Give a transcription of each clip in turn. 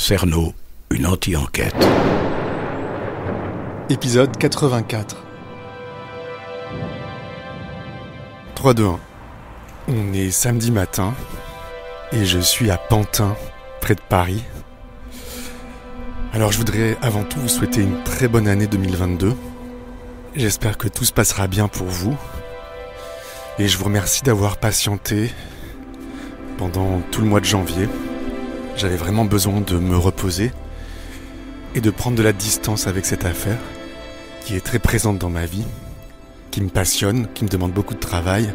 Cerno, une anti-enquête. Épisode 84. 3, 2, 1. On est samedi matin et je suis à Pantin, près de Paris. Alors je voudrais avant tout vous souhaiter une très bonne année 2022. J'espère que tout se passera bien pour vous. Et je vous remercie d'avoir patienté pendant tout le mois de janvier. J'avais vraiment besoin de me reposer et de prendre de la distance avec cette affaire qui est très présente dans ma vie, qui me passionne, qui me demande beaucoup de travail.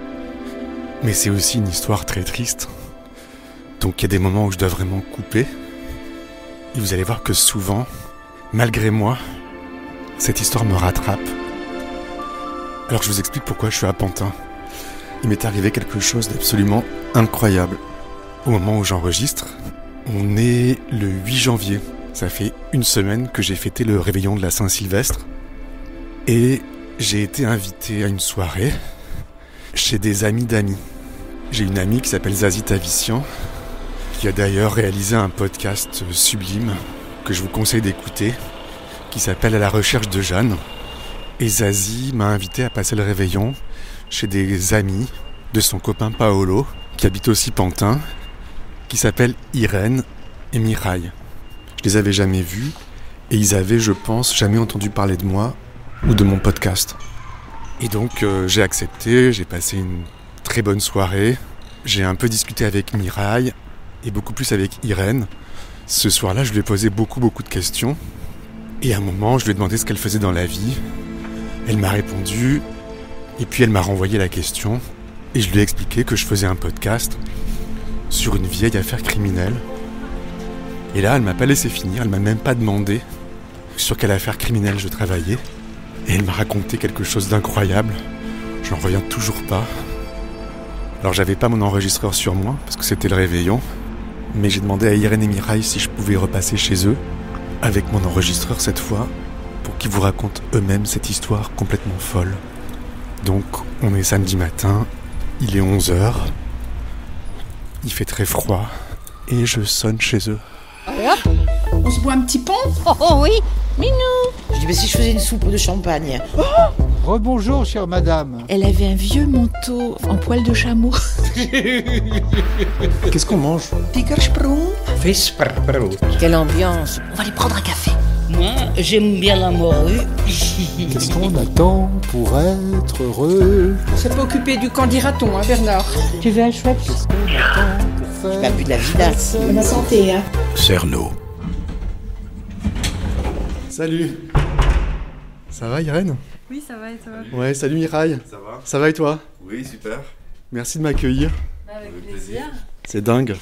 Mais c'est aussi une histoire très triste. Donc il y a des moments où je dois vraiment couper. Et vous allez voir que souvent, malgré moi, cette histoire me rattrape. Alors je vous explique pourquoi je suis à Pantin. Il m'est arrivé quelque chose d'absolument incroyable. Au moment où j'enregistre, on est le 8 janvier. Ça fait une semaine que j'ai fêté le réveillon de la Saint-Sylvestre. Et j'ai été invité à une soirée chez des amis d'amis. J'ai une amie qui s'appelle Zazie Tavissian, qui a d'ailleurs réalisé un podcast sublime que je vous conseille d'écouter, qui s'appelle « À la recherche de Jeanne ». Et Zazie m'a invité à passer le réveillon chez des amis de son copain Paolo, qui habite aussi Pantin, qui s'appellent Irène et Mirail. Je les avais jamais vus et ils avaient, je pense, jamais entendu parler de moi ou de mon podcast. Et donc j'ai accepté, j'ai passé une très bonne soirée. J'ai un peu discuté avec Mirail et beaucoup plus avec Irène. Ce soir-là, je lui ai posé beaucoup de questions. Et à un moment, je lui ai demandé ce qu'elle faisait dans la vie. Elle m'a répondu et puis elle m'a renvoyé la question. Et je lui ai expliqué que je faisais un podcast sur une vieille affaire criminelle. Et là, elle m'a pas laissé finir, elle m'a même pas demandé sur quelle affaire criminelle je travaillais. Et elle m'a raconté quelque chose d'incroyable. Je n'en reviens toujours pas. Alors j'avais pas mon enregistreur sur moi, parce que c'était le réveillon. Mais j'ai demandé à Irène et Mirail si je pouvais repasser chez eux, avec mon enregistreur cette fois, pour qu'ils vous racontent eux-mêmes cette histoire complètement folle. Donc, on est samedi matin, il est 11h, il fait très froid, et je sonne chez eux. Allez hop, on se boit un petit pont. Oh oui, Minou. Je dis, mais si je faisais une soupe de champagne. Rebonjour, chère madame. Elle avait un vieux manteau en poil de chameau. Qu'est-ce qu'on mange ? Pickersprung. Visperbrot. Quelle ambiance. On va aller prendre un café. Moi, j'aime bien la morue. Qu'est-ce qu'on attend pour être heureux? C'est pas occupé du camp dira-t-on, hein, Bernard. Tu veux un chouette? Qu'est-ce qu'on attend pour faire? Bah, plus de la vidasse. Bonne santé, hein. Cerno. Salut. Ça va Irène ? Oui, ça va et toi ? Ouais, salut Mirail. Ça va ? Ça va et toi ? Oui, super. Merci de m'accueillir. Avec plaisir. C'est dingue,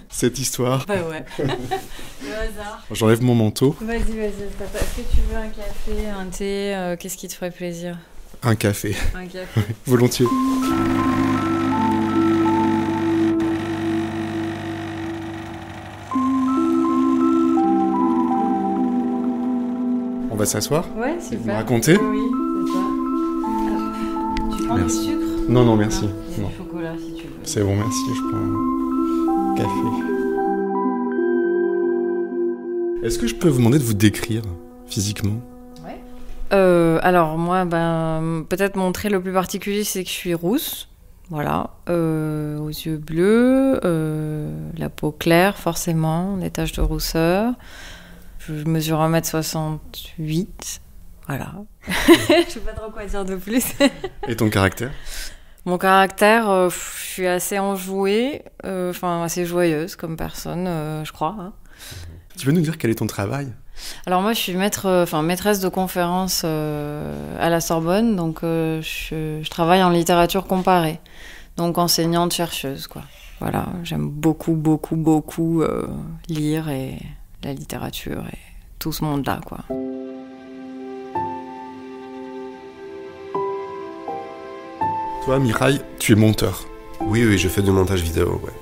cette histoire. Bah ouais. Le hasard. J'enlève mon manteau. Vas-y. Est-ce que tu veux un café, un thé qu'est-ce qui te ferait plaisir ? Un café. Un café. Volontiers. On va s'asseoir ? Ouais, Vous me super. racontez ? Oui, c'est ça. Tu prends Merci. du sucre ? Non, merci. C'est Non. du chocolat si tu veux. C'est bon, merci. Je prends un café. Est-ce que je peux vous demander de vous décrire physiquement ? Alors moi, peut-être mon trait le plus particulier, c'est que je suis rousse. Voilà, aux yeux bleus, la peau claire forcément, des taches de rousseur. Je mesure 1m68, voilà. Je sais pas trop quoi dire de plus. Et ton caractère ? Mon caractère, je suis assez enjouée, assez joyeuse comme personne, je crois. Hein. Tu veux nous dire quel est ton travail ? Alors moi, je suis maîtresse de conférence à la Sorbonne, donc je travaille en littérature comparée, donc enseignante chercheuse, quoi. Voilà, j'aime beaucoup lire et la littérature et tout ce monde-là, quoi. Toi, Mirail, tu es monteur. Oui, je fais du montage vidéo, ouais.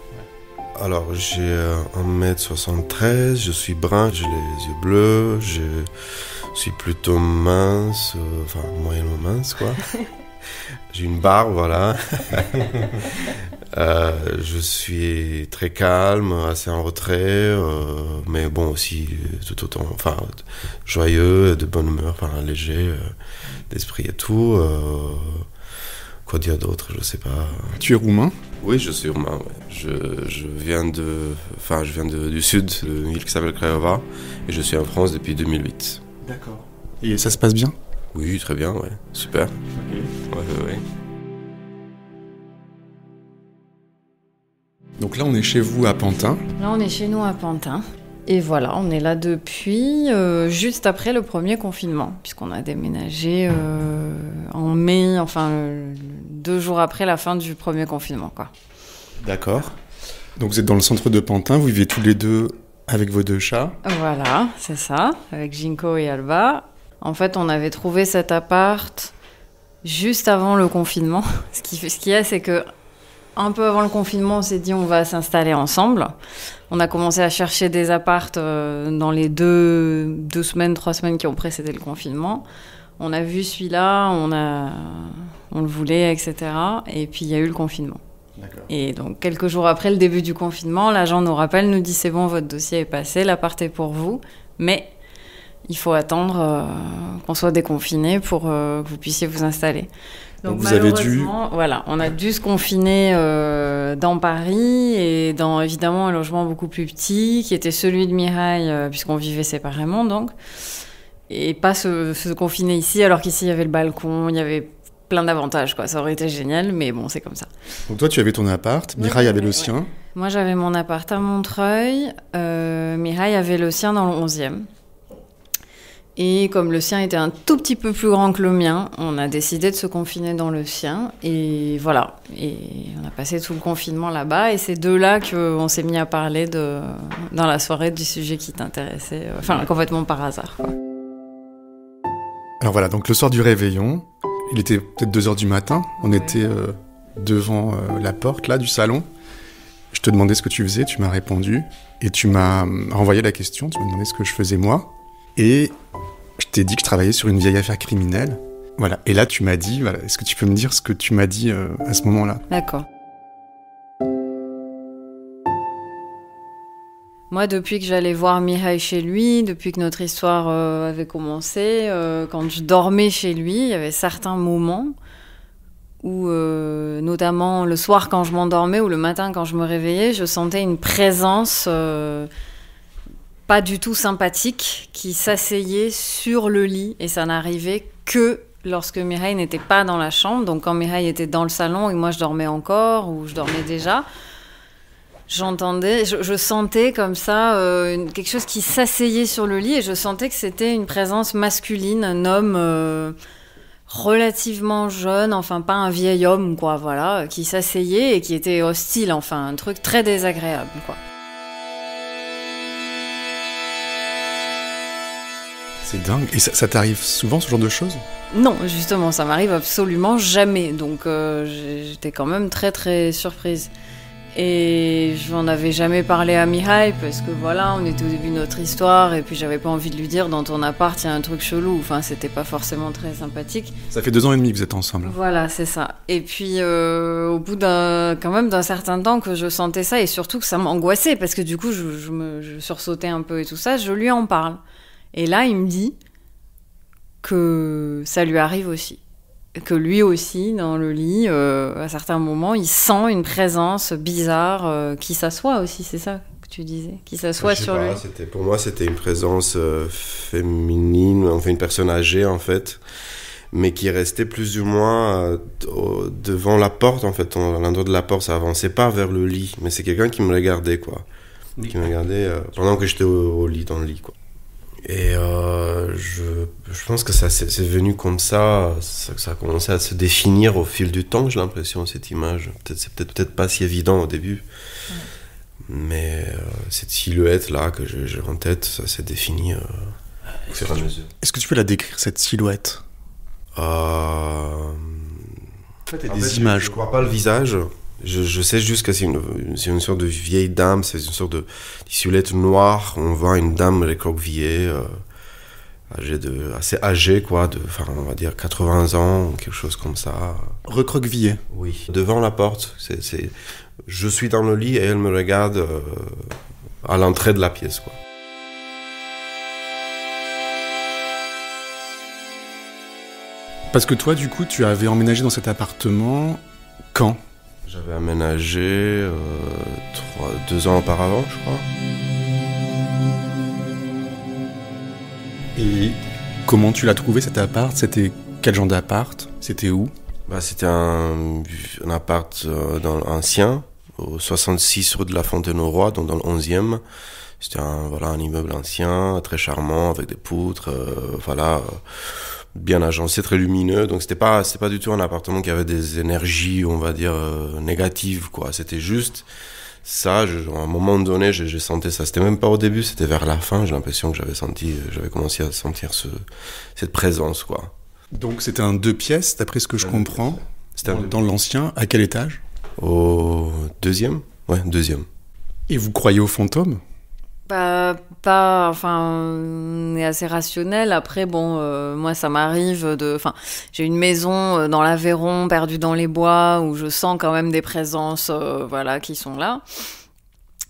Alors, j'ai 1m73, je suis brun, j'ai les yeux bleus, je suis plutôt mince, moyennement mince, quoi. J'ai une barbe, voilà. Je suis très calme, assez en retrait, mais bon aussi tout autant, enfin joyeux, de bonne humeur, enfin léger d'esprit et tout. Quoi dire d'autre, je sais pas. Tu es roumain ? Oui, je suis roumain. Ouais. Je viens du sud, d'une ville qui s'appelle Craiova, et je suis en France depuis 2008. D'accord. Et ça se passe bien ? Oui, très bien, ouais, super. Ouais. Donc là, on est chez vous à Pantin. Là, on est chez nous à Pantin. Et voilà, on est là depuis juste après le premier confinement, puisqu'on a déménagé en mai, 2 jours après la fin du premier confinement, quoi. D'accord. Donc vous êtes dans le centre de Pantin, vous vivez tous les deux avec vos 2 chats. Voilà, c'est ça, avec Ginko et Alba. En fait, on avait trouvé cet appart juste avant le confinement. Ce qu'il y a, c'est que un peu avant le confinement, on s'est dit on va s'installer ensemble. On a commencé à chercher des appartes dans les 2 semaines, 3 semaines qui ont précédé le confinement. On a vu celui-là, on le voulait, etc. Et puis il y a eu le confinement. D'accord. Et donc quelques jours après le début du confinement, l'agent nous rappelle, nous dit c'est bon, votre dossier est passé, l'appart est pour vous, mais il faut attendre qu'on soit déconfiné pour que vous puissiez vous installer. Donc vous avez dû... Voilà, on a dû se confiner dans Paris et dans évidemment un logement beaucoup plus petit qui était celui de Mireille puisqu'on vivait séparément donc, et pas se confiner ici alors qu'ici il y avait le balcon, il y avait plein d'avantages quoi, ça aurait été génial mais bon c'est comme ça. Donc toi tu avais ton appart, Mireille avait le sien. Moi j'avais mon appart à Montreuil, Mireille avait le sien dans le 11e. Et comme le sien était un tout petit peu plus grand que le mien, on a décidé de se confiner dans le sien. Et voilà. Et on a passé tout le confinement là-bas. Et c'est de là qu'on s'est mis à parler dans la soirée du sujet qui t'intéressait. Complètement par hasard, quoi. Alors voilà, donc le soir du réveillon, il était peut-être 2h du matin. On était devant la porte là du salon. Je te demandais ce que tu faisais, tu m'as répondu. Et tu m'as renvoyé la question, tu m'as demandé ce que je faisais moi. Et je t'ai dit que je travaillais sur une vieille affaire criminelle. Voilà. Et là, tu m'as dit, voilà, est-ce que tu peux me dire ce que tu m'as dit à ce moment-là ? D'accord. Moi, depuis que j'allais voir Mireille chez lui, depuis que notre histoire avait commencé, quand je dormais chez lui, il y avait certains moments où, notamment le soir quand je m'endormais ou le matin quand je me réveillais, je sentais une présence... pas du tout sympathique, qui s'asseyait sur le lit, et ça n'arrivait que lorsque Mireille n'était pas dans la chambre, donc quand Mireille était dans le salon et moi je dormais encore, ou je dormais déjà, je sentais comme ça quelque chose qui s'asseyait sur le lit, et je sentais que c'était une présence masculine, un homme relativement jeune, enfin pas un vieil homme, quoi, voilà, qui s'asseyait et qui était hostile, enfin un truc très désagréable, quoi. C'est dingue. Et ça t'arrive souvent, ce genre de choses ? Non, justement, ça m'arrive absolument jamais. Donc, j'étais quand même très, très surprise. Et je n'en avais jamais parlé à Mireille parce que voilà, on était au début de notre histoire et puis j'avais pas envie de lui dire dans ton appart, il y a un truc chelou. Enfin, c'était pas forcément très sympathique. Ça fait 2 ans et demi que vous êtes ensemble. Voilà, c'est ça. Et puis, au bout d'un certain temps que je sentais ça et surtout que ça m'angoissait parce que du coup, je sursautais un peu et tout ça, je lui en parle. Et là, il me dit que ça lui arrive aussi. Que lui aussi, dans le lit, à certains moments, il sent une présence bizarre qui s'assoit aussi, c'est ça que tu disais ? Qui s'assoit sur le lit. Pour moi, c'était une présence féminine, enfin une personne âgée en fait, mais qui restait plus ou moins devant la porte en fait. À l'endroit de la porte, ça avançait pas vers le lit, mais c'est quelqu'un qui me regardait quoi. Oui. Qui me regardait pendant que j'étais au lit, dans le lit quoi. Et je pense que c'est venu comme ça a commencé à se définir au fil du temps, j'ai l'impression, cette image. C'est peut-être pas si évident au début, mais cette silhouette-là que j'ai en tête, ça s'est défini au fur et à mesure. Est-ce que tu peux la décrire, cette silhouette ? En fait, il y a des images. Je ne vois pas le visage. Je sais juste que c'est une sorte de vieille dame, c'est une sorte de silhouette noire. On voit une dame recroquevillée assez âgé, quoi, on va dire 80 ans, quelque chose comme ça. Recroquevillé. Oui. Devant la porte, je suis dans le lit et elle me regarde à l'entrée de la pièce, quoi. Parce que toi, du coup, tu avais emménagé dans cet appartement quand ? J'avais aménagé 2 ans auparavant, je crois. Et comment tu l'as trouvé cet appart ? C'était quel genre d'appart ? C'était où ? C'était un appart ancien, au 66 rue de la Fontaine-au-Roi, donc dans le 11e. C'était un immeuble ancien, très charmant, avec des poutres, bien agencé, très lumineux. Donc c'était pas du tout un appartement qui avait des énergies, on va dire, négatives, quoi. C'était juste ça, à un moment donné, j'ai senti ça. C'était même pas au début, c'était vers la fin, j'ai l'impression que j'avais commencé à sentir cette présence, quoi. Donc c'était un 2 pièces, d'après ce que je comprends, dans l'ancien. À quel étage ? Au 2e ? Ouais, 2e. Et vous croyez aux fantômes ? On est assez rationnel. Après, moi, ça m'arrive j'ai une maison dans l'Aveyron, perdue dans les bois, où je sens quand même des présences, qui sont là.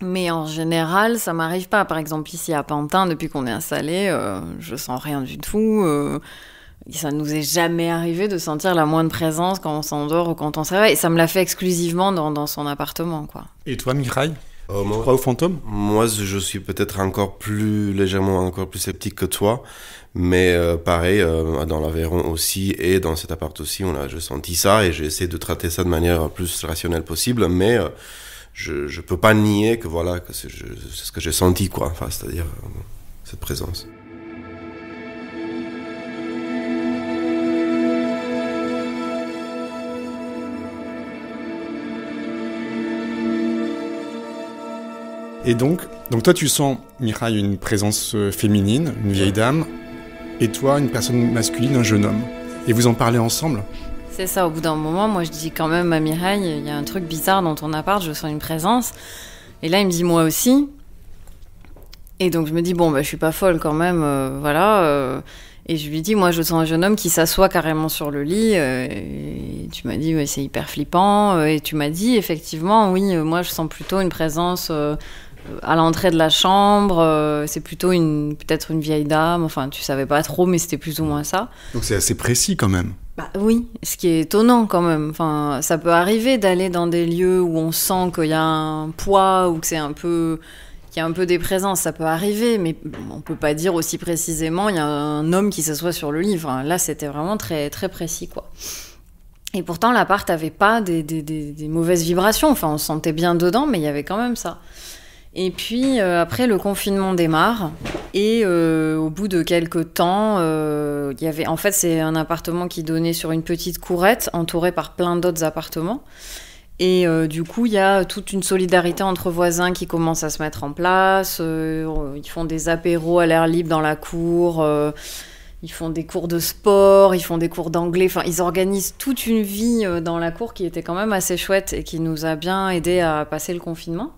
Mais en général, ça m'arrive pas. Par exemple, ici à Pantin, depuis qu'on est installé, je sens rien du tout. Ça nous est jamais arrivé de sentir la moindre présence quand on s'endort ou quand on se réveille. Et ça me l'a fait exclusivement dans son appartement, quoi. Et toi, Mikhaïl ? Tu crois aux fantômes ? Moi, je suis peut-être légèrement encore plus sceptique que toi, mais pareil, dans l'Aveyron aussi et dans cet appart aussi, j'ai senti ça et j'ai essayé de traiter ça de manière plus rationnelle possible, mais je peux pas nier que c'est ce que j'ai senti, quoi. C'est-à-dire cette présence. Et donc toi tu sens, Mikhaïl, une présence féminine, une vieille dame, et toi une personne masculine, un jeune homme. Et vous en parlez ensemble ? C'est ça, au bout d'un moment, moi je dis quand même à Mikhaïl, il y a un truc bizarre dans ton appart, je sens une présence. Et là il me dit moi aussi. Et donc je me dis je suis pas folle quand même, Et je lui dis moi je sens un jeune homme qui s'assoit carrément sur le lit. Et tu m'as dit c'est hyper flippant. Et tu m'as dit effectivement oui, moi je sens plutôt une présence à l'entrée de la chambre. C'est plutôt peut-être une vieille dame. Enfin tu savais pas trop, mais c'était plus ou moins ça. Donc c'est assez précis quand même. Oui, ce qui est étonnant quand même. Enfin, ça peut arriver d'aller dans des lieux où on sent qu'il y a un poids ou que qu'il y a un peu des présences, ça peut arriver, mais on peut pas dire aussi précisément il y a un homme qui s'assoit sur le lit. Enfin, là, c'était vraiment très, très précis, quoi. Et pourtant, l'appart avait pas des mauvaises vibrations. Enfin, on se sentait bien dedans, mais il y avait quand même ça. Et puis, après, le confinement démarre. Et au bout de quelques temps, il y avait... En fait, c'est un appartement qui donnait sur une petite courette, entourée par plein d'autres appartements. Et du coup, il y a toute une solidarité entre voisins qui commence à se mettre en place. Ils font des apéros à l'air libre dans la cour. Ils font des cours de sport, ils font des cours d'anglais. Enfin, ils organisent toute une vie dans la cour qui était quand même assez chouette et qui nous a bien aidé à passer le confinement.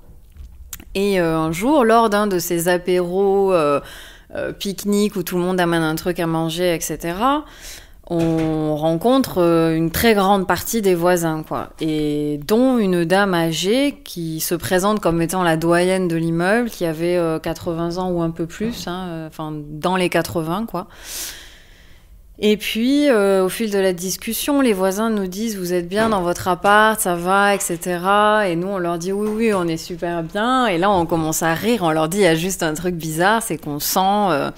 Et un jour, lors d'un de ces apéros pique-nique où tout le monde amène un truc à manger, etc., on rencontre une très grande partie des voisins, quoi. Et dont une dame âgée qui se présente comme étant la doyenne de l'immeuble, qui avait 80 ans ou un peu plus, dans les 80, quoi. Et puis, au fil de la discussion, les voisins nous disent « Vous êtes bien dans votre appart, ça va, etc. » Et nous, on leur dit « Oui, on est super bien. » Et là, on commence à rire. On leur dit « Il y a juste un truc bizarre, c'est qu'on sent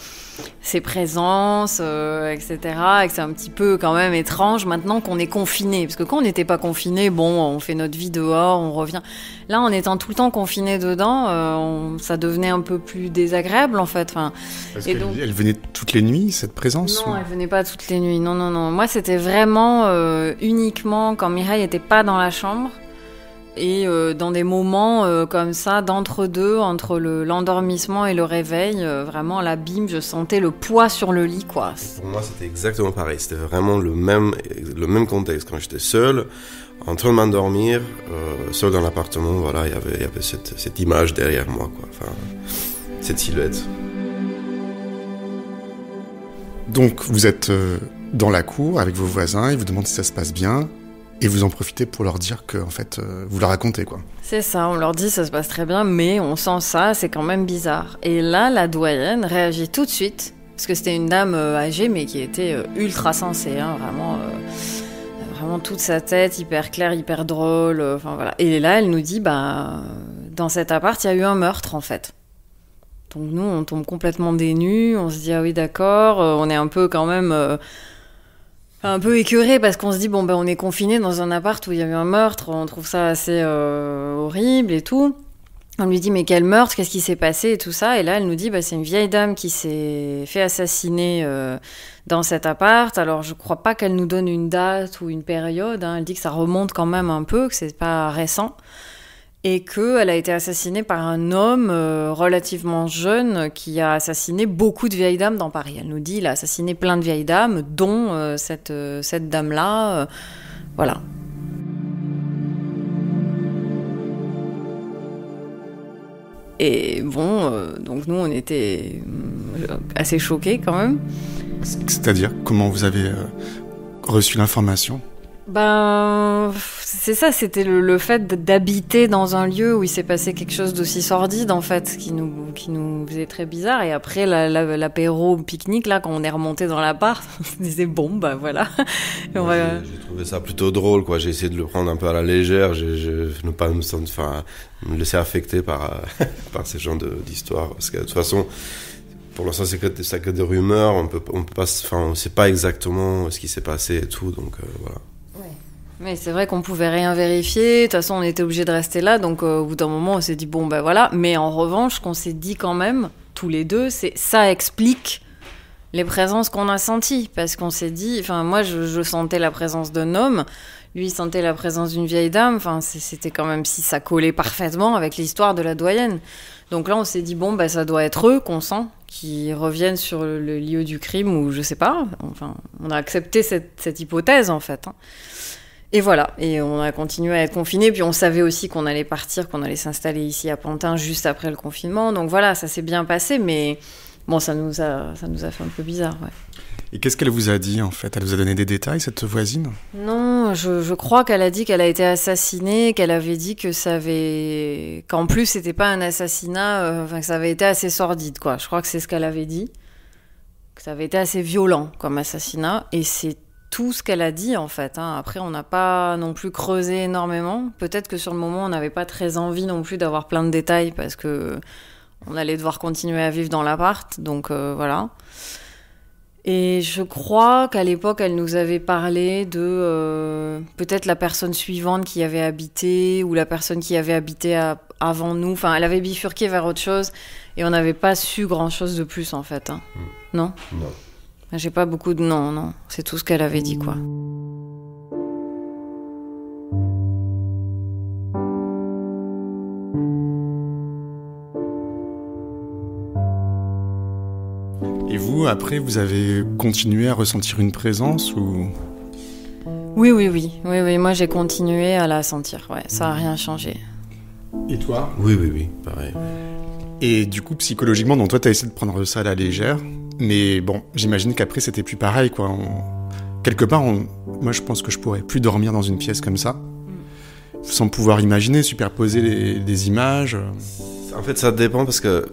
ces présences, etc. » Et que c'est un petit peu quand même étrange maintenant qu'on est confiné. Parce que quand on n'était pas confiné, on fait notre vie dehors, on revient. Là, en étant tout le temps confiné dedans, ça devenait un peu plus désagréable, en fait. Parce qu'elle venait toutes les nuits, cette présence ? Non, elle venait pas toutes les nuits. Non. Moi, c'était vraiment uniquement quand Mikhaïl n'était pas dans la chambre et dans des moments comme ça, d'entre-deux, entre l'endormissement et le réveil, vraiment, là, bim, je sentais le poids sur le lit, quoi. Pour moi, c'était exactement pareil. C'était vraiment le même contexte. Quand j'étais seul, en train de m'endormir, seul dans l'appartement, voilà, il y avait cette image derrière moi, quoi. Enfin, cette silhouette. Donc vous êtes dans la cour avec vos voisins, ils vous demandent si ça se passe bien, et vous en profitez pour leur dire que en fait, vous leur racontez quoi. C'est ça, on leur dit ça se passe très bien, mais on sent ça, c'est quand même bizarre. Et là, la doyenne réagit tout de suite, parce que c'était une dame âgée, mais qui était ultra sensée, hein, vraiment toute sa tête, hyper claire, hyper drôle, enfin voilà. Et là, elle nous dit, dans cet appart, il y a eu un meurtre, en fait. Donc nous, on tombe complètement des nues, on se dit, ah oui, d'accord, on est un peu quand même... un peu écœuré parce qu'on se dit, on est confiné dans un appart où il y a eu un meurtre, on trouve ça assez horrible et tout. On lui dit, mais quel meurtre, qu'est-ce qui s'est passé et tout ça. Et là, elle nous dit, c'est une vieille dame qui s'est fait assassiner dans cet appart. Alors, je crois pas qu'elle nous donne une date ou une période. Hein. Elle dit que ça remonte quand même un peu, que c'est pas récent. Et qu'elle a été assassinée par un homme relativement jeune qui a assassiné beaucoup de vieilles dames dans Paris. Elle nous dit, il a assassiné plein de vieilles dames, dont cette dame-là. Voilà. Et donc nous, on était assez choqués quand même. C'est-à-dire, comment vous avez reçu l'information ? C'est ça, c'était le fait d'habiter dans un lieu où il s'est passé quelque chose d'aussi sordide, en fait, qui nous faisait très bizarre. Et après, l'apéro pique-nique, là, quand on est remonté dans l'appart, on se disait, voilà. J'ai trouvé ça plutôt drôle, quoi. J'ai essayé de le prendre un peu à la légère, ne pas me laisser affecter par ces genres d'histoires. Parce que de toute façon, pour l'instant, c'est que des rumeurs, on sait pas exactement ce qui s'est passé et tout, donc voilà. Mais c'est vrai qu'on pouvait rien vérifier, de toute façon on était obligés de rester là, donc au bout d'un moment on s'est dit voilà, mais en revanche ce qu'on s'est dit quand même, tous les deux, c'est ça explique les présences qu'on a senties, parce qu'on s'est dit, moi je sentais la présence d'un homme, lui il sentait la présence d'une vieille dame, c'était quand même, si ça collait parfaitement avec l'histoire de la doyenne. Donc là on s'est dit ça doit être eux qu'on sent, qui reviennent sur le lieu du crime, ou je sais pas, on a accepté cette hypothèse en fait, hein. Et voilà, et on a continué à être confinés, puis on savait aussi qu'on allait partir, qu'on allait s'installer ici à Pantin juste après le confinement, donc voilà, ça s'est bien passé, mais ça nous a fait un peu bizarre, ouais. Et qu'est-ce qu'elle vous a dit en fait ? Elle vous a donné des détails, cette voisine ? Non, je crois qu'elle a dit qu'elle a été assassinée, qu'elle avait dit qu'en plus c'était pas un assassinat, que ça avait été assez sordide, quoi. Je crois que c'est ce qu'elle avait dit, que ça avait été assez violent comme assassinat, et c'est tout ce qu'elle a dit en fait, hein. Après on n'a pas non plus creusé énormément, peut-être que sur le moment on n'avait pas très envie non plus d'avoir plein de détails parce que on allait devoir continuer à vivre dans l'appart, donc voilà. Et je crois qu'à l'époque elle nous avait parlé de peut-être la personne suivante qui avait habité, ou la personne qui avait habité avant nous, elle avait bifurqué vers autre chose et on n'avait pas su grand chose de plus en fait, hein. Non. J'ai pas beaucoup de... Non, c'est tout ce qu'elle avait dit, quoi. Et vous, après, vous avez continué à ressentir une présence ou... Oui, moi j'ai continué à la sentir, ouais, ça a rien changé. Et toi ? Oui, pareil. Et du coup, psychologiquement, donc toi t'as essayé de prendre ça à la légère, mais j'imagine qu'après c'était plus pareil, quoi. Quelque part, moi je pense que je pourrais plus dormir dans une pièce comme ça, sans pouvoir imaginer, superposer les images. En fait, ça dépend parce que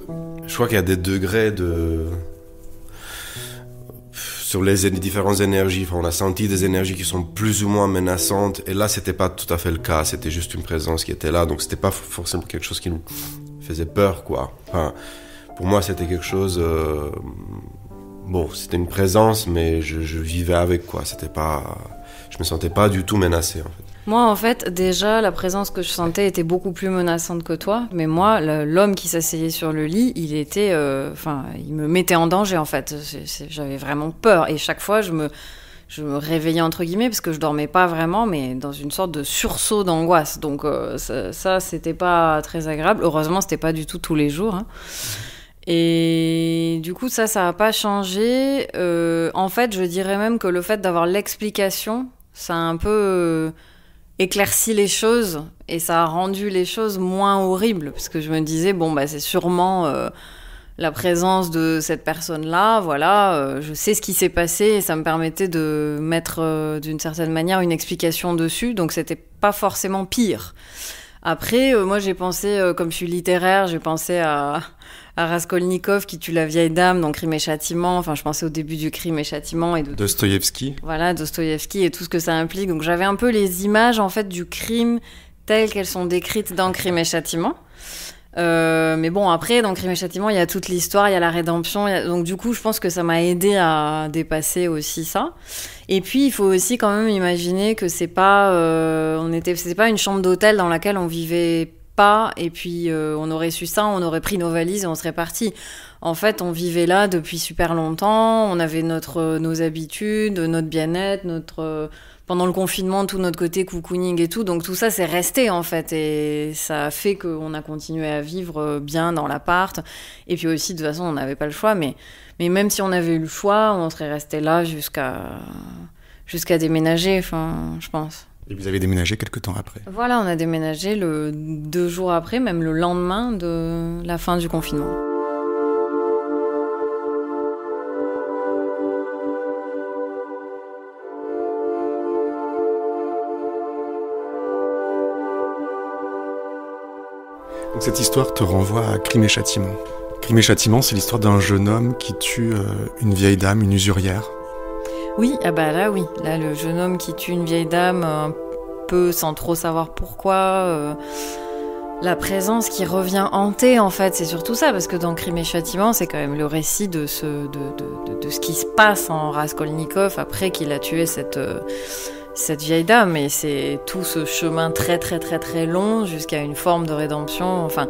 je crois qu'il y a des degrés sur les différentes énergies. On a senti des énergies qui sont plus ou moins menaçantes, et là c'était pas tout à fait le cas, c'était juste une présence qui était là, donc c'était pas forcément quelque chose qui nous faisait peur, quoi. Pour moi c'était quelque chose, c'était une présence, mais je vivais avec, quoi. Je me sentais pas du tout menacé, en fait. Moi, en fait, déjà, la présence que je sentais était beaucoup plus menaçante que toi. Mais moi, l'homme qui s'asseyait sur le lit, il était... il me mettait en danger, en fait. J'avais vraiment peur. Et chaque fois, je me réveillais, entre guillemets, parce que je dormais pas vraiment, mais dans une sorte de sursaut d'angoisse. Donc ça, c'était pas très agréable. Heureusement, c'était pas du tout tous les jours, hein. Et du coup, ça a pas changé. En fait, je dirais même que le fait d'avoir l'explication, ça a un peu... éclairci les choses, et ça a rendu les choses moins horribles, parce que je me disais c'est sûrement la présence de cette personne-là, voilà, je sais ce qui s'est passé et ça me permettait de mettre d'une certaine manière une explication dessus, donc c'était pas forcément pire. Après, moi j'ai pensé, comme je suis littéraire, j'ai pensé à Raskolnikov qui tue la vieille dame dans Crime et Châtiment, enfin je pensais au début du Crime et Châtiment et de Dostoïevski. Voilà, Dostoïevski et tout ce que ça implique, donc j'avais un peu les images en fait du crime telles qu'elles sont décrites dans Crime et Châtiment. Mais bon, après, dans Crime et Châtiment, il y a toute l'histoire, il y a la rédemption. Donc, du coup, je pense que ça m'a aidé à dépasser aussi ça. Et puis, il faut aussi quand même imaginer que c'est pas une chambre d'hôtel dans laquelle on vivait pas. Et puis, on aurait su ça, on aurait pris nos valises et on serait partis. En fait, on vivait là depuis super longtemps. On avait nos habitudes, notre bien-être, pendant le confinement, tout notre côté cocooning et tout. Donc tout ça, c'est resté en fait. Et ça a fait qu'on a continué à vivre bien dans l'appart. Et puis aussi, de toute façon, on n'avait pas le choix. Mais même si on avait eu le choix, on serait resté là jusqu'à déménager, enfin, je pense. Et vous avez déménagé quelques temps après? Voilà, on a déménagé 2 jours après, même le lendemain de la fin du confinement. Donc cette histoire te renvoie à Crime et Châtiment. Crime et Châtiment, c'est l'histoire d'un jeune homme qui tue une vieille dame, une usurière. Oui, ah bah là oui. Là, le jeune homme qui tue une vieille dame, un peu sans trop savoir pourquoi. La présence qui revient hanter, en fait, c'est surtout ça. Parce que dans Crime et Châtiment, c'est quand même le récit de ce qui se passe en Raskolnikov après qu'il a tué cette vieille dame, et c'est tout ce chemin très très très très long jusqu'à une forme de rédemption, enfin,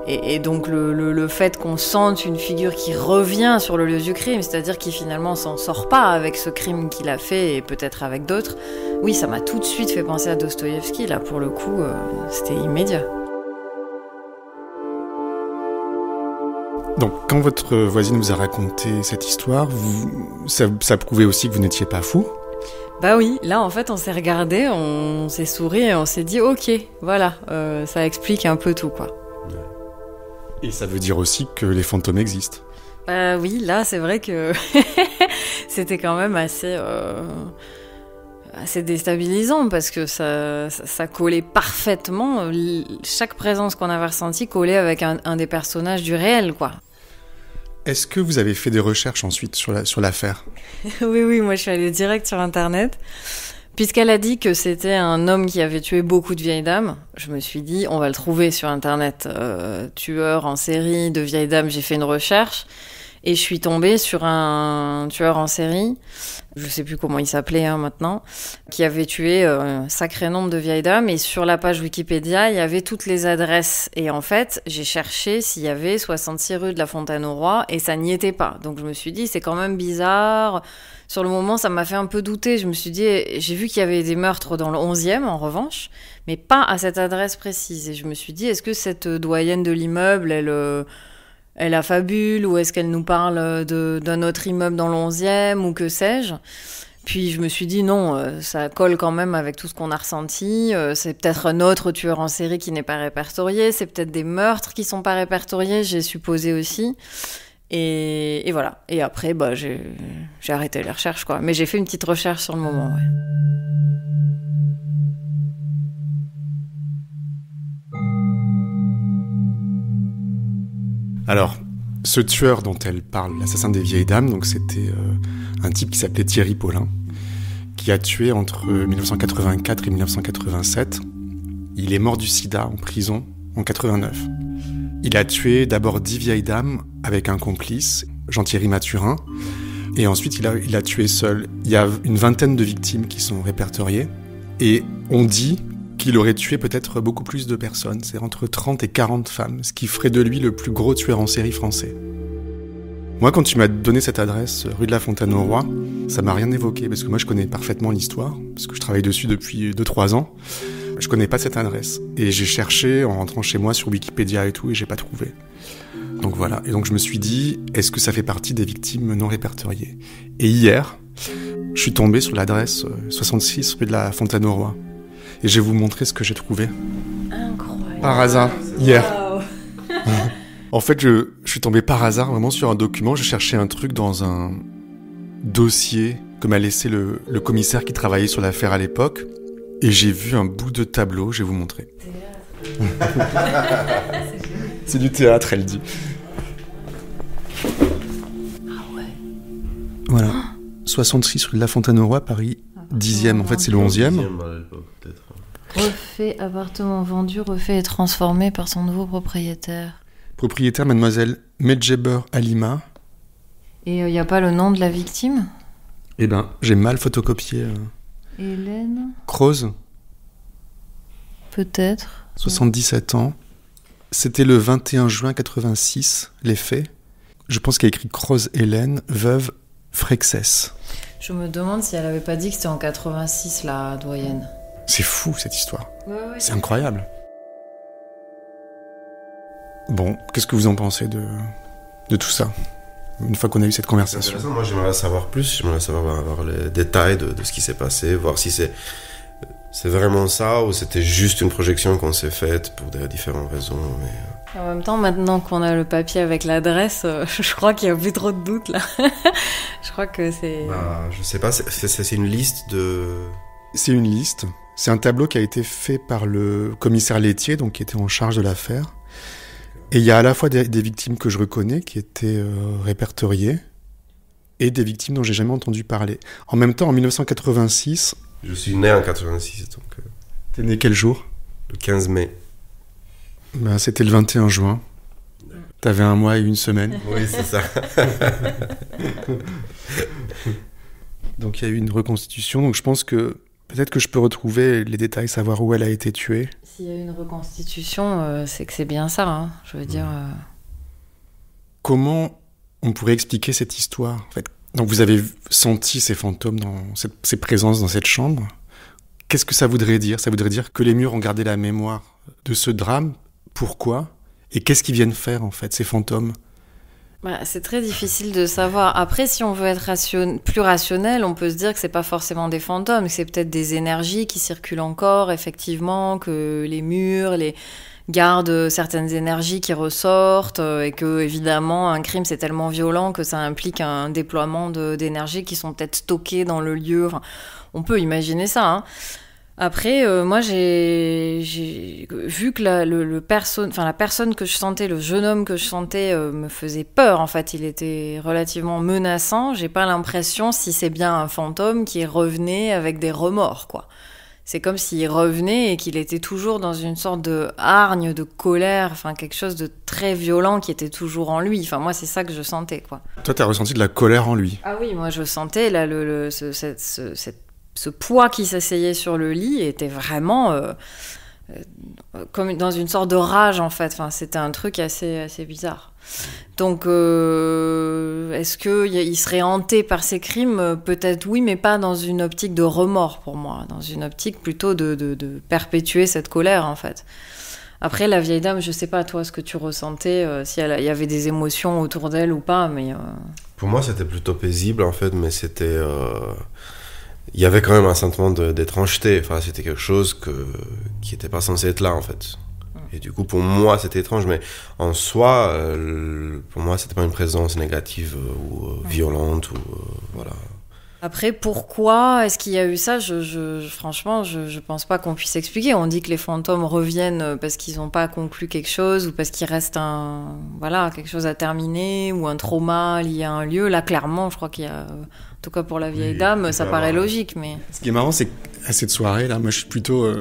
et donc le fait qu'on sente une figure qui revient sur le lieu du crime, c'est-à-dire qu'il finalement s'en sort pas avec ce crime qu'il a fait et peut-être avec d'autres, oui, ça m'a tout de suite fait penser à Dostoïevski, là pour le coup, c'était immédiat. Donc quand votre voisine vous a raconté cette histoire, ça prouvait aussi que vous n'étiez pas fou? Bah oui, là en fait on s'est regardé, on s'est souri et on s'est dit ok, voilà, ça explique un peu tout quoi. Et ça veut dire aussi que les fantômes existent? Bah oui, là c'est vrai que c'était quand même assez déstabilisant parce que ça collait parfaitement, chaque présence qu'on avait ressentie collait avec un des personnages du réel quoi. Est-ce que vous avez fait des recherches ensuite sur l'affaire? Oui, moi je suis allée direct sur internet. Puisqu'elle a dit que c'était un homme qui avait tué beaucoup de vieilles dames, je me suis dit on va le trouver sur internet. Tueur en série de vieilles dames, j'ai fait une recherche et je suis tombée sur un tueur en série, je sais plus comment il s'appelait maintenant, qui avait tué un sacré nombre de vieilles dames, et sur la page Wikipédia, il y avait toutes les adresses. Et en fait, j'ai cherché s'il y avait 66 rue de la Fontaine-au-Roi, et ça n'y était pas. Donc je me suis dit, c'est quand même bizarre. Sur le moment, ça m'a fait un peu douter. Je me suis dit, j'ai vu qu'il y avait des meurtres dans le 11e, en revanche, mais pas à cette adresse précise. Et je me suis dit, est-ce que cette doyenne de l'immeuble, elle affabule, ou est-ce qu'elle nous parle d'un autre immeuble dans le 11e, ou que sais-je? Puis je me suis dit non, ça colle quand même avec tout ce qu'on a ressenti, c'est peut-être un autre tueur en série qui n'est pas répertorié, c'est peut-être des meurtres qui sont pas répertoriés, j'ai supposé aussi. Et voilà. Et après, bah, j'ai arrêté les recherches, quoi. Mais j'ai fait une petite recherche sur le moment, ouais. Alors, ce tueur dont elle parle, l'assassin des vieilles dames, donc c'était un type qui s'appelait Thierry Paulin, qui a tué entre 1984 et 1987. Il est mort du sida en prison en 89. Il a tué d'abord 10 vieilles dames avec un complice, Jean-Thierry Mathurin, et ensuite il a tué seul. Il y a une vingtaine de victimes qui sont répertoriées, et on dit qu'il aurait tué peut-être beaucoup plus de personnes, c'est entre 30 et 40 femmes, ce qui ferait de lui le plus gros tueur en série français. Moi, quand tu m'as donné cette adresse, rue de la Fontaine-au-Roi, ça m'a rien évoqué, parce que moi je connais parfaitement l'histoire, parce que je travaille dessus depuis 2-3 ans. Je connais pas cette adresse. Et j'ai cherché en rentrant chez moi sur Wikipédia et tout, et j'ai pas trouvé. Donc voilà. Et donc je me suis dit, est-ce que ça fait partie des victimes non répertoriées? Et hier, je suis tombé sur l'adresse 66 rue de la Fontaine-au-Roi. Et je vais vous montrer ce que j'ai trouvé. Incroyable. Par hasard, hier. Wow. En fait, je suis tombé par hasard vraiment sur un document. Je cherchais un truc dans un dossier que m'a laissé le commissaire qui travaillait sur l'affaire à l'époque. Et j'ai vu un bout de tableau, je vais vous montrer. C'est du théâtre, elle dit. Ah ouais. Voilà. 66 rue de la Fontaine-au-Roi, Paris 10e. En fait, c'est le 11e. Refait appartement vendu, refait et transformé par son nouveau propriétaire. Propriétaire, mademoiselle Medjeber Halima. Et il n'y a pas le nom de la victime ? Eh ben, j'ai mal photocopié. Hélène ? Croze, Peut-être. 77 ans. C'était le 21 juin 86, les faits. Je pense qu'il y a écrit Croze Hélène, veuve Frexès. Je me demande si elle avait pas dit que c'était en 86, la doyenne. C'est fou, cette histoire. Ouais, C'est incroyable. Bon, qu'est-ce que vous en pensez de tout ça ? Une fois qu'on a eu cette conversation. Moi, j'aimerais savoir plus. J'aimerais savoir avoir les détails de ce qui s'est passé, voir si c'est vraiment ça ou c'était juste une projection qu'on s'est faite pour des différentes raisons. Mais... En même temps, maintenant qu'on a le papier avec l'adresse, je crois qu'il y a plus trop de doutes là. Je crois que c'est... je sais pas, c'est une liste de... C'est une liste. C'est un tableau qui a été fait par le commissaire laitier, donc qui était en charge de l'affaire. Et il y a à la fois des victimes que je reconnais, qui étaient répertoriées, et des victimes dont j'ai jamais entendu parler. En même temps, en 1986... Je suis né en 86, donc... T'es né quel jour ? Le 15 mai. Ben, c'était le 21 juin. T'avais 1 mois et 1 semaine. Oui, c'est ça. Donc il y a eu une reconstitution, donc je pense que peut-être que je peux retrouver les détails, savoir où elle a été tuée. S'il y a eu une reconstitution, c'est que c'est bien ça, hein. Je veux dire... Comment on pourrait expliquer cette histoire en fait ? Donc vous avez senti ces fantômes, ces présences dans cette chambre. Qu'est-ce que ça voudrait dire ? Ça voudrait dire que les murs ont gardé la mémoire de ce drame. Pourquoi ? Et qu'est-ce qu'ils viennent faire en fait, ces fantômes ? C'est très difficile de savoir. Après, si on veut être plus rationnel, on peut se dire que c'est pas forcément des fantômes, que c'est peut-être des énergies qui circulent encore, effectivement, que les murs, gardent certaines énergies qui ressortent, et que, évidemment, un crime, c'est tellement violent que ça implique un déploiement d'énergies qui sont peut-être stockées dans le lieu. Enfin, on peut imaginer ça, hein. Après, moi, j'ai vu que la personne que je sentais, le jeune homme que je sentais, me faisait peur. En fait, il était relativement menaçant. J'ai pas l'impression si c'est bien un fantôme qui revenait avec des remords, quoi. C'est comme s'il revenait et qu'il était toujours dans une sorte de hargne, de colère, enfin quelque chose de très violent qui était toujours en lui. Enfin, moi, c'est ça que je sentais, quoi. Toi, t'as ressenti de la colère en lui ? Ah oui, moi, je sentais là ce poids qui s'asseyait sur le lit était vraiment comme dans une sorte de rage, en fait. Enfin, c'était un truc assez bizarre. Donc, est-ce qu'il serait hanté par ces crimes ? Peut-être oui, mais pas dans une optique de remords pour moi. Dans une optique plutôt de perpétuer cette colère, en fait. Après, la vieille dame, je sais pas, toi, ce que tu ressentais, si il y avait des émotions autour d'elle ou pas, mais... Pour moi, c'était plutôt paisible, en fait, mais c'était... Il y avait quand même un sentiment d'étrangeté. Enfin, c'était quelque chose qui n'était pas censé être là, en fait. Et du coup, pour moi, c'était étrange. Mais en soi, pour moi, c'était pas une présence négative ou violente. Voilà. Après, pourquoi est-ce qu'il y a eu ça ? Franchement, je pense pas qu'on puisse expliquer. On dit que les fantômes reviennent parce qu'ils n'ont pas conclu quelque chose ou parce qu'il reste quelque chose à terminer ou un trauma lié à un lieu. Là, clairement, je crois qu'il y a... En tout cas, pour la vieille dame, ça paraît logique, mais... Ce qui est marrant, c'est qu'à cette soirée-là, moi, je suis plutôt...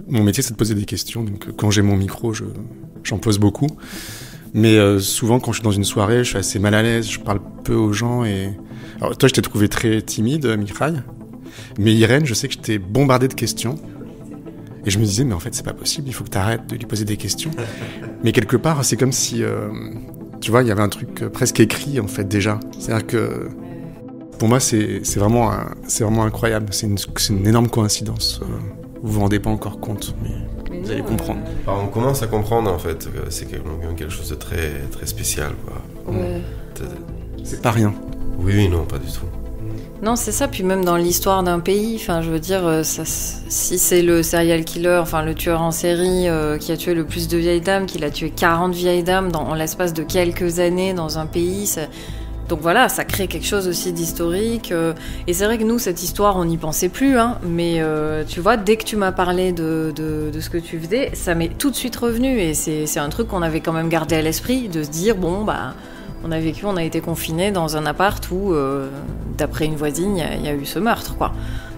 mon métier, c'est de poser des questions. Donc, quand j'ai mon micro, j'en pose beaucoup. Mais souvent, quand je suis dans une soirée, je suis assez mal à l'aise. Je parle peu aux gens. Alors, toi, je t'ai trouvé très timide, Mikraï. Mais Irène, je sais que je t'ai bombardé de questions. Et je me disais, mais en fait, c'est pas possible. Il faut que tu arrêtes de lui poser des questions. Mais quelque part, c'est comme si... tu vois, il y avait un truc presque écrit, en fait, déjà. C'est-à-dire que... Pour moi, c'est vraiment incroyable. C'est une énorme coïncidence. Vous vous rendez pas encore compte, mais vous allez comprendre. On commence à comprendre, en fait, que c'est quelque chose de très, très spécial, quoi. Ouais. C'est pas rien. Oui, non, pas du tout. Non, c'est ça. Puis même dans l'histoire d'un pays, enfin, je veux dire, si c'est le serial killer, enfin le tueur en série qui a tué le plus de vieilles dames, qu'il a tué 40 vieilles dames en l'espace de quelques années dans un pays, donc voilà, ça crée quelque chose aussi d'historique. Et c'est vrai que nous, cette histoire, on n'y pensait plus, hein, mais tu vois, dès que tu m'as parlé de ce que tu faisais, ça m'est tout de suite revenu. Et c'est un truc qu'on avait quand même gardé à l'esprit, de se dire, bon, bah... On a été confinés dans un appart où, d'après une voisine, il y a eu ce meurtre, quoi.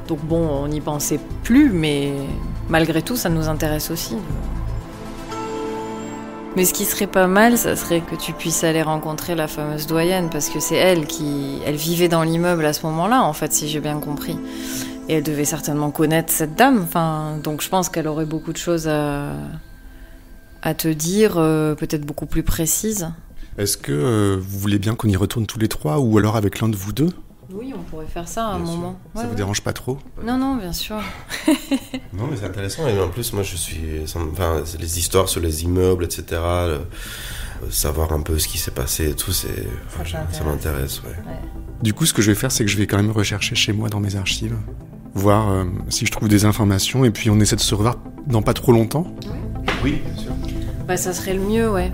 Donc bon, on n'y pensait plus, mais malgré tout, ça nous intéresse aussi. Mais ce qui serait pas mal, ça serait que tu puisses aller rencontrer la fameuse doyenne, parce que c'est elle vivait dans l'immeuble à ce moment-là, en fait, si j'ai bien compris. Et elle devait certainement connaître cette dame, enfin, donc je pense qu'elle aurait beaucoup de choses à te dire, peut-être beaucoup plus précises. Est-ce que vous voulez bien qu'on y retourne tous les trois, ou alors avec l'un de vous deux ? Oui, on pourrait faire ça à un moment. Ça vous dérange pas trop ? Non, bien sûr. Non, mais c'est intéressant. Et en plus, moi, c'est les histoires sur les immeubles, etc. Savoir un peu ce qui s'est passé et tout, ça m'intéresse. Ouais. Du coup, ce que je vais faire, c'est que je vais quand même rechercher chez moi dans mes archives, voir si je trouve des informations, et puis on essaie de se revoir dans pas trop longtemps. Oui, bien sûr. Bah, ça serait le mieux, ouais.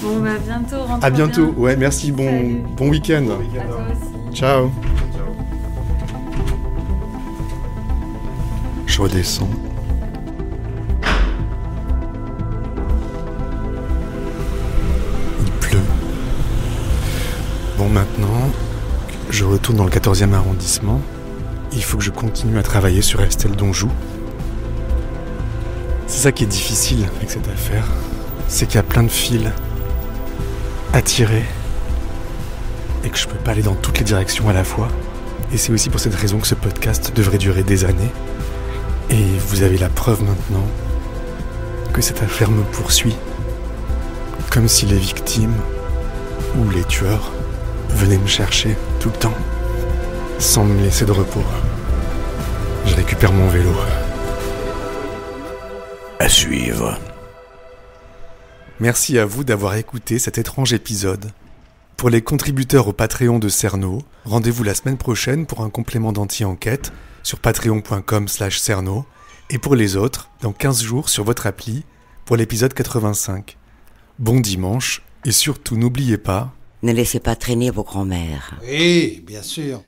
Bon, bah, bientôt, rentre. À bientôt, bien. Ouais, merci, bon week-end. À toi aussi. Ciao. Je redescends. Il pleut. Bon, maintenant, je retourne dans le 14e arrondissement. Il faut que je continue à travailler sur Estelle Donjou. C'est ça qui est difficile avec cette affaire. C'est qu'il y a plein de fils à tirer et que je peux pas aller dans toutes les directions à la fois. Et c'est aussi pour cette raison que ce podcast devrait durer des années. Et vous avez la preuve maintenant que cette affaire me poursuit, comme si les victimes ou les tueurs venaient me chercher tout le temps, sans me laisser de repos. Je récupère mon vélo. À suivre. Merci à vous d'avoir écouté cet étrange épisode. Pour les contributeurs au Patreon de Cerno, rendez-vous la semaine prochaine pour un complément d'anti-enquête sur patreon.com/Cerno, et pour les autres, dans 15 jours sur votre appli pour l'épisode 85. Bon dimanche, et surtout n'oubliez pas... Ne laissez pas traîner vos grands-mères. Oui, bien sûr.